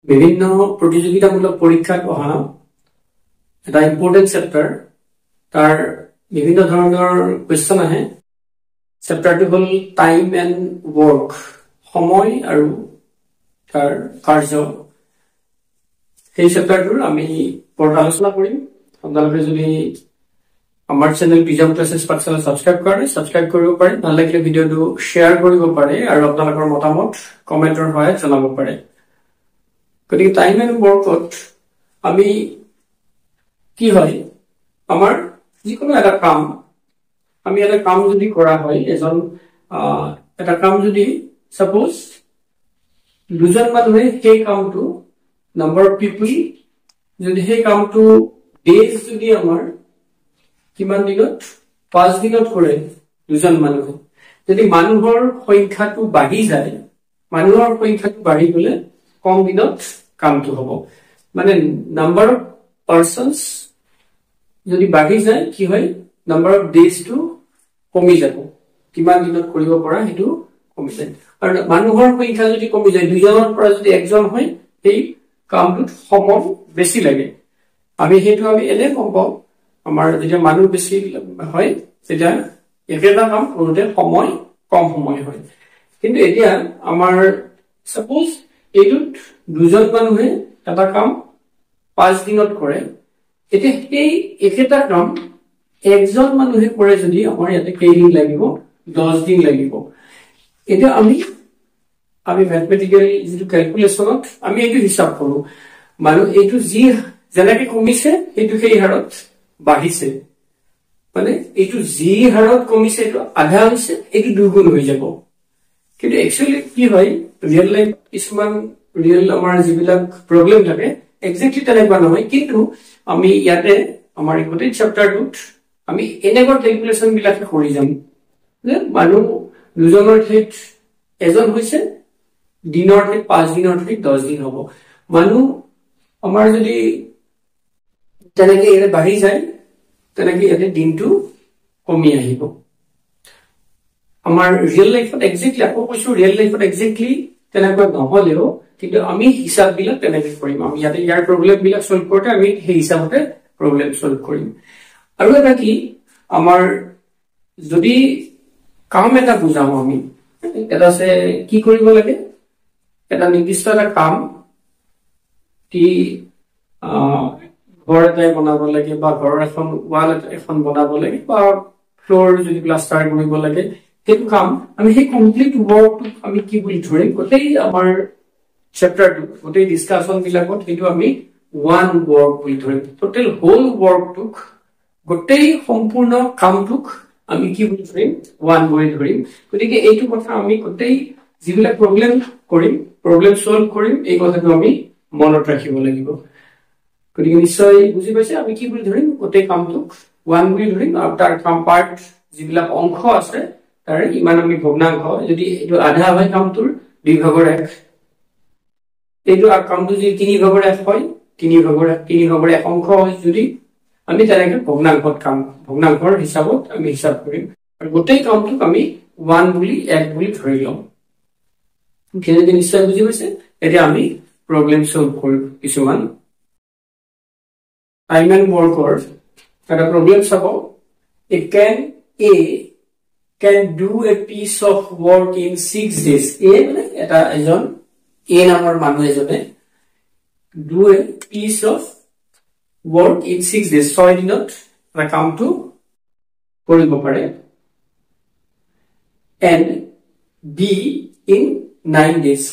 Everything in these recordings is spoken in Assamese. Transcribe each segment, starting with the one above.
বিভিন্ন প্ৰতিযোগিতামূলক পৰীক্ষাত অহা এটা ইম্পৰ্টেন্ট চেপ্টাৰ তাৰ বিভিন্ন ধৰণৰ কোৱেশ্চন আহে চেপ্টাৰটো হ'ল টাইম এণ্ড ৱৰ্ক সময় আৰু তাৰ কাৰ্য এই চেপ্টাৰটোৰ আমি আলোচনা কৰিম আপোনালোকে যদি আমাৰ চেনেল পিজাম ক্লাसेस পাঠশালা সাবস্ক্ৰাইব কৰিব পাৰে ভাল লাগিলে ভিডিওটো শেয়াৰ কৰিব পাৰে আৰু আপোনালোকৰ মতামত কমেন্টৰ সহায়ত জনাব পাৰে গতিকে টাইম এণ্ড ৱৰ্কত আমি কি হয় আমাৰ যিকোনো এটা কাম আমি এটা কাম যদি কৰা হয় এজন এটা কাম যদি সাপোজ দুজন মানুহে সেই কামটো নাম্বাৰ অফ পিপল যদি সেই কামটো ডেজ যদি আমাৰ কিমান দিনত 5 দিনত কৰে দুজন মানুহে যদি মানুহৰ সংখ্যাটো বাঢ়ি যায় মানুহৰ সংখ্যাটো বাঢ়ি গলে কম দিনত কামটো হ'ব মানে নাম্বাৰ অফ পাৰসনস যদি বাঢ়ি যায় কি হয় নাম্বাৰ অফ ডেজ টু কমি যাব কিমান দিনত কৰিব পৰা হেতু কমি যায় আৰু মানুহৰ সংখ্যা যদি কমি যায় দুজনৰ পৰা যদি একজন হয় এই কামটোত সময় বেছি লাগে আমি হেতু আমি এনে কম আমাৰ যেতিয়া মানুহ বেছি হয় তেতিয়া একেটা কাম কৰোতে সময় কম সময় হয় কিন্তু এতিয়া আমাৰ সাপোজ এইটোত দুজন মানুহে এটা কাম 5 দিনত কৰে এতিয়া এই একেটা কাম একজন মানুহে কৰে যদি আমাৰ ইয়াতে কেইদিন লাগিব 10 দিন লাগিব এতিয়া আমি ম্যাথমেটিক্যালি যিটো ক্যালকুলেশনত আমি এইটো হিসাব কৰো মানে এইটো যি যেনেকৈ কমিছে এইটো সেই হাৰত বাঢ়িছে মানে এইটো যি হাৰত কমিছে এইটো আধা হৈছে এইটো দুগুণ হৈ যাব কিন্তু একচুয়ালি কি হয় ৰিয়েল লাইফ কিছুমান ৰিয়েল আমাৰ যিবিলাক প্ৰবলেম থাকে এক্স্যাক্টলি তেনেকুৱা নহয় কিন্তু আমি ইয়াতে আমাৰ গোটেই চেপ্টাৰটোত আমি এনেকুৱা ক্যালকুলেশন বিলাক কৰি যাম যে মানুহ দুজনৰ ঠাইত এজন হৈছে দিনৰ ঠাইত 5 দিনৰ ঠাইত 10 দিন হ'ব মানুহ আমাৰ যদি তেনেকৈ এৰে বাঢ়ি যায় তেনেকৈ ইয়াতে দিনটো কমি আহিব আমাৰ ৰিয়েল লাইফত এক্স্যাক্টলি আকৌ কৈছো ৰিয়েল লাইফত এক্স্যাক্টলি তেনেকুৱা নহলেও কিন্তু আমি হিসাব বিলাক তেনেকৈ কৰিম আমি ইয়াতে ইয়াৰ প্ৰবলেম বিলাক সলভ কৰোতে আমি সেই হিসাবতে প্ৰবলেম সলভ কৰিম আৰু এটা কি আমাৰ যদি কাম এটা বুজাও আমি এটা আছে কি কৰিব লাগে এটা নিৰ্দিষ্ট এটা কাম কি ঘৰ এটা বনাব লাগে বা ঘৰৰ এখন ওয়াল এখন বনাব লাগে বা ফ্লোৰ যদি প্লাষ্টাৰ কৰিব লাগে সেইটো কাম আমি সেই কমপ্লিট ওয়াৰ্কটো আমি কি বুলি ধৰিম গোটেই আমাৰ চেপ্টাৰটো গোটেই ডিসকাশন বিলাকত সেইটো আমি ওয়ান ওয়াৰ্ক বুলি ধৰিম টোটাল হোল ওয়াৰ্কটোক গোটেই সম্পূৰ্ণ কামটোক আমি কি বুলি ধৰিম ওয়ান বুলি ধৰিম গতিকে এইটো কথা আমি গোটেই যিবিলাক প্ৰবলেম কৰিম প্ৰবলেম সলভ কৰিম এই কথাটো আমি মনত ৰাখিব লাগিব গতিকে নিশ্চয় বুজি পাইছে আমি কি বুলি ধৰিম গোটেই কামটোক ওয়ান বুলি ধৰিম আৰু তাৰ কাম পাৰ্ট যিবিলাক অংশ আছে তাৰ ইমান আমি ভগ্নাংশ যদি এইটো আধা হয় কামটোৰ 2/1 এইটো কামটো যদি 3/1 হয় 3/1 অংশ হয় যদি আমি তেনেকৈ ভগ্নাংশৰ হিচাপত আমি হিসাব কৰিম আৰু গোটেই কামটোক আমি 1 বুলি 1 বুলি ধৰি লম যদি নিশ্চয় বুজি পাইছে এতিয়া আমি প্ৰবলেম সলভ কৰিম কিছুমান টাইম এণ্ড ৱৰ্কৰ এটা প্ৰবলেম চাব A can do a piece of work in 6 days মানে এটা এজন নামৰ মানুহ এজনে do a piece of work in 6 days 6 দিনত এটা কামটো কৰিব পাৰে and B in 9 days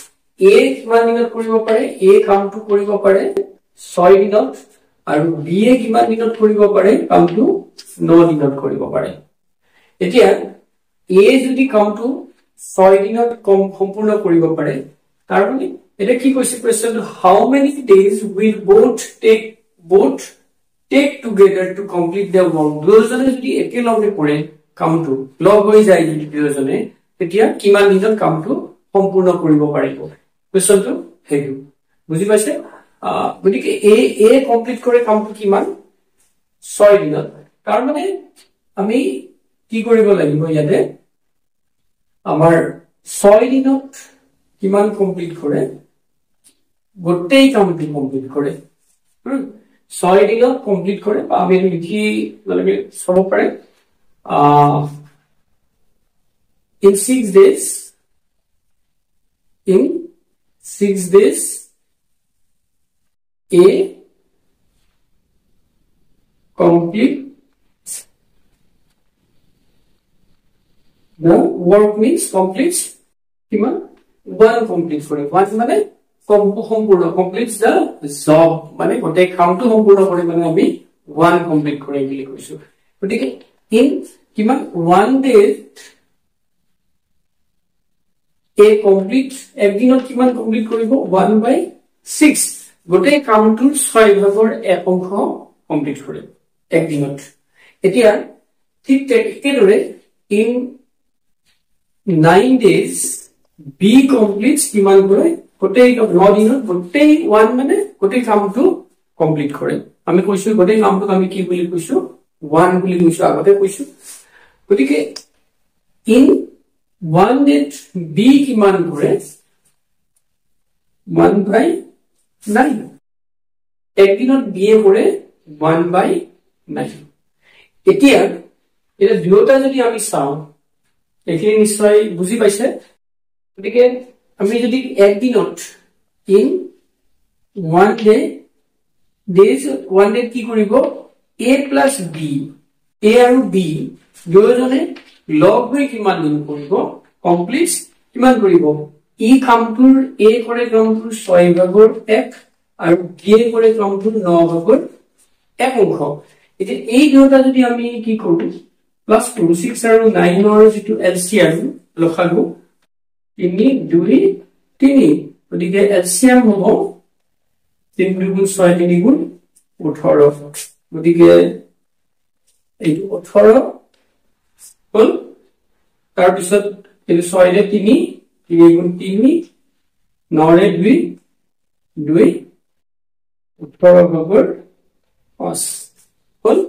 কিমান দিনত কৰিব পাৰে কামটো কৰিব পাৰে 6 দিনত আৰু B কিমান দিনত কৰিব পাৰে কামটো 9 দিনত কৰিব পাৰে এতিয়া যদি কামটো 6 দিনত সম্পূৰ্ণ কৰিব পাৰে তাৰ মানে এটা কি কৈছে কোৱেশ্চনটো how many days will both take together to complete their work দুজনে যদি একেলগে কৰে কামটো লগ হৈ যায় যদি দুজনে তেতিয়া কিমান দিনত কামটো সম্পূৰ্ণ কৰিব পাৰিব কোৱেশ্চনটো হেতু বুজি পাইছে গতিকে কমপ্লিট কৰে কামটো কিমান 6 দিনত তাৰ মানে আমি কি কৰিব লাগিব ইয়াতে আমাৰ 6 দিনত কিমান কমপ্লিট কৰে গোটেই কামটো কমপ্লিট কৰে 6 দিনত কমপ্লিট কৰে বা আমি লিখি মানে সব পাৰে in 6 days a complete the work means completes কিমান one complete কৰে one মানে সম্পূৰ্ণ completes the job মানে গোটেই কামটো সম্পূৰ্ণ কৰে মানে আমি one complete কৰে বুলি কৈছো গতিকে in কিমান one day a complete একদিনত কিমান কমপ্লিট কৰিব 1/6 গোটেই কামটোৰ 6 ভাগৰ এক অংশ কমপ্লিট কৰে একদিনত এতিয়া ঠিক একেদৰে in 9 days b completes কিমান কৰে গোটেই 9 দিনত গোটেই 1 মানে গোটেই কামটো কমপ্লিট কৰে আমি কৈছো গোটেই কামটো আমি কি বুলি কৈছো 1 বুলি কৈছো আগতে কৈছো গতিকে in 1 day b কিমান কৰে 1/9 একদিনত b এ কৰে 1/9 এতিয়া এটা দুটা যদি আমি চাও এখিনি নিশ্চয় বুজি পাইছে গতিকে আমি যদি একদিনত in 1 day days 1 day কি কৰিব a plus b a আৰু b দুয়োজনে লগ হৈ কিমান দিন কৰিব কমপ্লিট কিমান কৰিব ই কামটোৰ a কৰে কামটোৰ 6 ভাগৰ 1 আৰু b কৰে কামটোৰ 9 ভাগৰ 1 অংশ এতিয়া এই দুটা যদি আমি কি কৰো প্লাস 2 6 আৰু 9 ৰ যেটো এলসিএম লখাগু 3 2 3 গতিকে এলসিএম হ'ব 3 গুণ 6 3 গুণ 18 গতিকে এই 18 হল তাৰ পিছত এই 6 ৰে 3 3 গুণ 3 9 ৰে 2 2 18 ভাগৰ 5 হল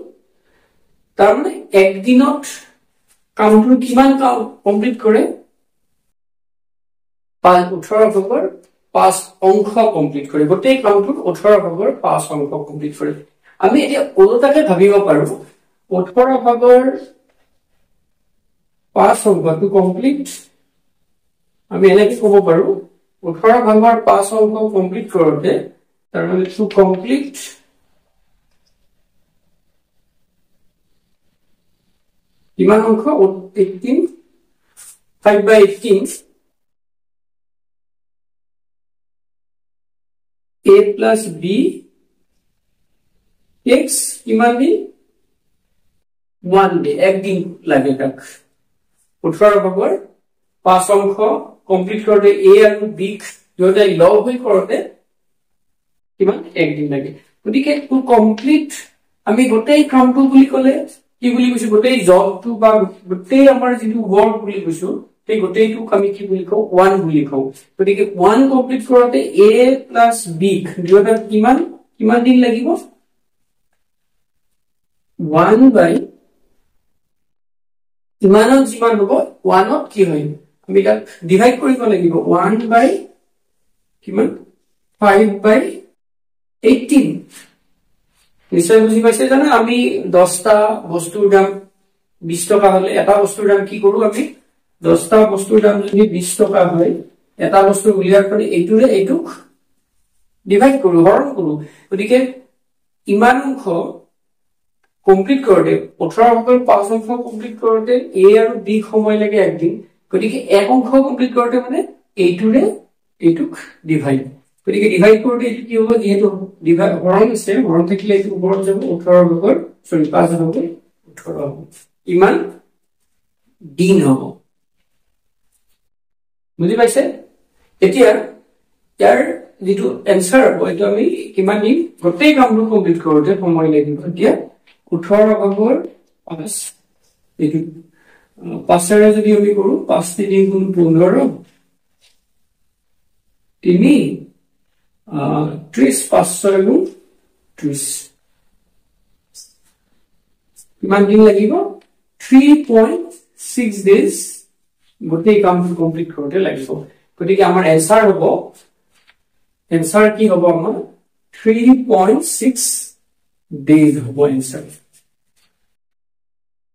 তাৰ মানে একদিনত কামটো কিমান কাম কমপ্লিট কৰে 18 ভাগৰ 5 অংশ কমপ্লিট কৰে গোটেই কামটো 18 ভাগৰ 5 অংশ কমপ্লিট কৰে আমি এতিয়া ওলটাকে ভাবিব পাৰো 18 ভাগৰ 5 অংশটো কমপ্লিট আমি এনেকৈ ক'ব পাৰো 18 ভাগৰ 5 অংশ কমপ্লিট কৰোতে তাৰ মানে টু কমপ্লিট কিমান অংশ 18 5/18 a plus b x কিমান দিন 1 day একদিন লাগে তাক 18 ভাগৰ 5 অংশ কমপ্লিট কৰোতে a আৰু b দুটাই লগ হৈ কৰোতে কিমান একদিন লাগে গতিকে টু কমপ্লিট আমি গোটেই কামটো বুলি ক'লে কি বুলি কৈছো গোটেই জবটো বা গোটেই আমাৰ যেটো ওয়ার্ক বুলি কৈছো এই গোটেইটো আমি কি বুলি কও 1 বুলি কও গতিকে 1 কমপ্লিট কৰোতে a plus b দুটা কিমান কিমান দিন লাগিব 1/, ইমানত যিমান হ'ব 1ত কি হয় আমি তাক ডিভাইড কৰিব লাগিব 1/, কিমান 5/18 নিশ্চয় বুজি পাইছে জানা আমি 10টা বস্তুৰ দাম 20 টকা হলে এটা বস্তুৰ দাম কি কৰো আমি 10টা বস্তুৰ দাম যদি 20 টকা হয় এটা বস্তু উলিয়াৰ পৰে এইটোৰে এইটোক ডিভাইড কৰো হৰণ কৰো গতিকে ইমান অংশ কমপ্লিট কৰোতে 18 ভাগৰ 5 অংশ কমপ্লিট কৰোতে a আৰু b সময় লাগে একদিন গতিকে এক অংশ কমপ্লিট কৰোতে মানে এইটোৰে এইটোক ডিভাইড গতিকে ডিভাইড কৰোতে এইটো কি হ'ব যেহেতু ডিভাইড হৰণ আছে হৰণ থাকিলে এইটো ওপৰত যাব 18 ভাগৰ 5 ভাগৰ 18 হ'ব ইমান দিন হ'ব বুজি পাইছে এতিয়া ইয়াৰ যেটো এনসাৰ হ'ব এটা আমি কিমান দিন গোটেই কামটো কমপ্লিট কৰোতে সময় লাগিব এতিয়া 18 ভাগৰ 5 এইটো 5 ৰে যদি আমি কৰো 5 3 গুণ 15 3 30 5 গুণ 30 কিমান দিন লাগিব 3.6 days গোটেই কামটো কমপ্লিট কৰোতে লাগিব গতিকে আমাৰ এনসার হ'ব এনসার কি হব আমার 3.6 ডেজ হব এনসার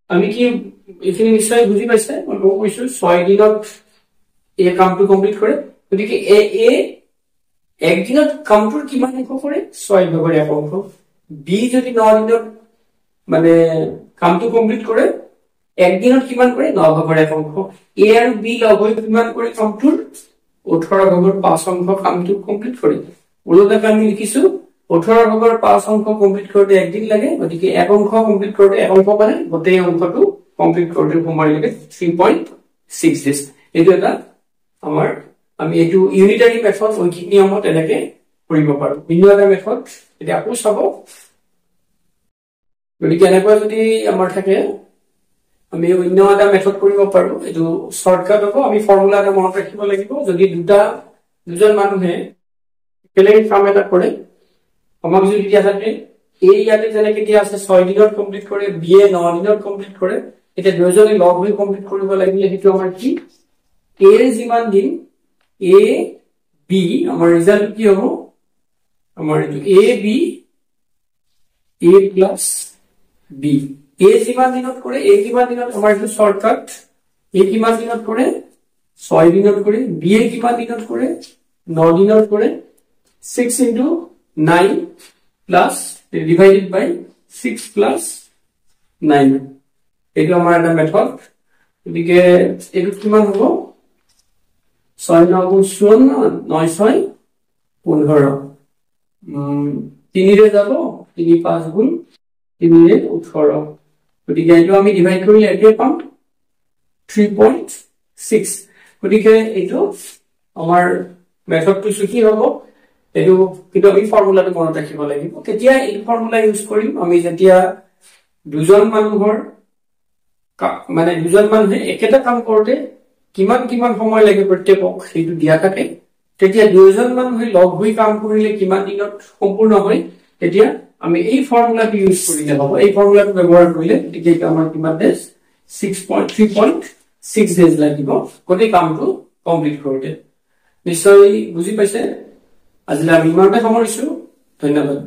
আমি কি এখানে নিশ্চয় বুঝি পাইছে মই কৈছো 6 দিনত এই কামটো কমপ্লিট কৰে গতিকে এ একদিনত কামটোৰ কিমান অংশ কৰে 6 ভাগৰ 1 অংশ বি যদি 9 দিনত মানে কামটো কমপ্লিট কৰে একদিনত কিমান কৰে 9 ভাগৰ 1 অংশ এ আৰু বি লগ হৈ কিমান কৰে কামটোৰ 18 ভাগৰ 5 অংশ কামটো কমপ্লিট কৰে ওলটাকে আমি লিখিছো 18 ভাগৰ 5 অংশ কমপ্লিট কৰোতে একদিন লাগে গতিকে 1 অংশ কমপ্লিট কৰোতে 1 অংশ মানে গোটেই অংশটো কমপ্লিট কৰোতে সময় লাগে 3.6 ডেজ এইটো এটা আমাৰ আমি এটো ইউনিটাৰী মেথড ঐকিক নিয়মত এনেকে কৰিব পাৰো ভিন্ন এটা মেথড এটা আকৌ চাব গতিকে এনেকৈ যদি আমাৰ থাকে আমি অন্য এটা মেথড কৰিব পাৰো এটো শৰ্টকাট হ'ব আমি ফৰ্মুলা এটা মনত ৰাখিব লাগিব যদি দুজন মানুহে একেলগে কাম এটা কৰে আমাক যদি দিয়া থাকে এই ইয়াতে যেনেকে দিয়া আছে 6 দিনত কমপ্লিট কৰে বি এ 9 দিনত কমপ্লিট কৰে এটা দুজনে লগ হৈ কমপ্লিট কৰিব লাগিলে হেতু আমাৰ কি এ যিমান দিন এ বি আমাৰ ৰিজাল্ট কি হ'ব আমাৰ A B A plus B A যিমান দিনত কৰে এ কিমান দিনত আমাৰ এটো শৰ্টকাট এ কিমান দিনত কৰে 6 দিনত কৰে বি এ কিমান দিনত কৰে 9 দিনত কৰে 6 into 9 plus divided by 6 plus 9 এটো আমাৰ এটা মেথড গতিকে এটো কিমান হ'ব 6 9 গুণ 9 6 15 3 ৰে যাব 3 5 গুণ 3 ৰে 18 গতিকে এটো আমি ডিভাইড কৰি এটো পাম 3.6 গতিকে এটো আমাৰ মেথডটো কি হ'ব এটো কিন্তু আমি ফৰ্মুলাটো মনত ৰাখিব লাগিব কেতিয়া এই ফৰ্মুলা ইউজ কৰিম আমি যেতিয়া দুজন মানুহৰ মানে দুজন মানুহে একেটা কাম কৰোতে কিমান সময় লাগে প্ৰত্যেকক সেইটো দিয়া থাকে তেতিয়া দুজন মানুহে লগ হৈ কাম কৰিলে কিমান দিনত সম্পূৰ্ণ হয় তেতিয়া আমি এই ফৰ্মুলাটো ইউজ কৰিলে হ'ব এই ফৰ্মুলাটো ব্যৱহাৰ কৰিলে তেতিয়া আমাৰ কিমান ডেজ 3.6 ডেজ লাগিব গোটেই কামটো কমপ্লিট কৰোতে নিশ্চয় বুজি পাইছে আজিলৈ আমি ইমানতে সামৰিছো ধন্যবাদ